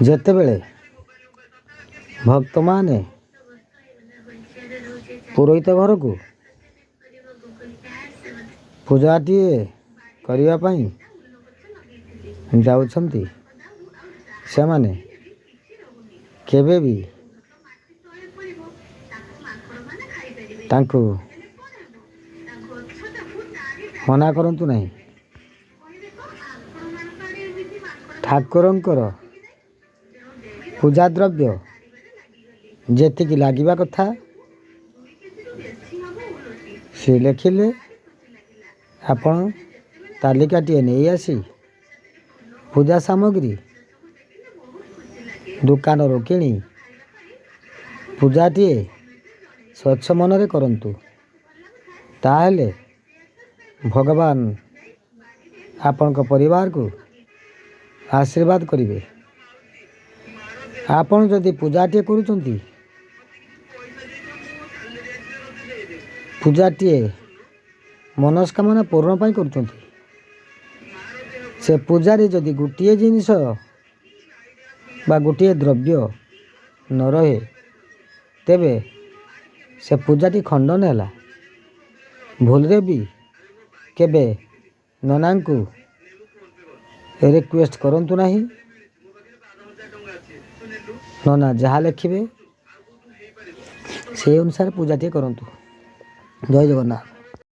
ଯେତେବେଳେ ଭକ୍ତମାନେ ପୁରୋହିତ ଘରକୁ ପୂଜାଟିଏ କରିବା ପାଇଁ ଯାଉଛନ୍ତି, ସେମାନେ କେବେ ବି ତାଙ୍କୁ ମନା କରନ୍ତୁ ନାହିଁ। ଠାକୁରଙ୍କର ପୂଜା ଦ୍ରବ୍ୟ ଯେତିକି ଲାଗିବା କଥା ସେ ଲେଖିଲେ ଆପଣ ତାଲିକାଟିଏ ନେଇ ଆସି ପୂଜା ସାମଗ୍ରୀ ଦୋକାନରୁ କିଣି ପୂଜାଟିଏ ସ୍ୱଚ୍ଛ ମନରେ କରନ୍ତୁ। ତାହେଲେ ଭଗବାନ ଆପଣଙ୍କ ପରିବାରକୁ ଆଶୀର୍ବାଦ କରିବେ। ଆପଣ ଯଦି ପୂଜାଟିଏ କରୁଛନ୍ତି, ପୂଜାଟିଏ ମନସ୍କାମନା ପୂରଣ ପାଇଁ କରୁଛନ୍ତି, ସେ ପୂଜାରେ ଯଦି ଗୋଟିଏ ଜିନିଷ ବା ଗୋଟିଏ ଦ୍ରବ୍ୟ ନ ରହେ, ତେବେ ସେ ପୂଜାଟି ଖଣ୍ଡନ ହେଲା। ଭୁଲରେ ବି କେବେ ନନାଙ୍କୁ ରିକ୍ୱେଷ୍ଟ କରନ୍ତୁ ନାହିଁ। ନନା ଯାହା ଲେଖିବେ ସେହି ଅନୁସାରେ ପୂଜାଟିଏ କରନ୍ତୁ। ଜୟ ଜଗନ୍ନାଥ।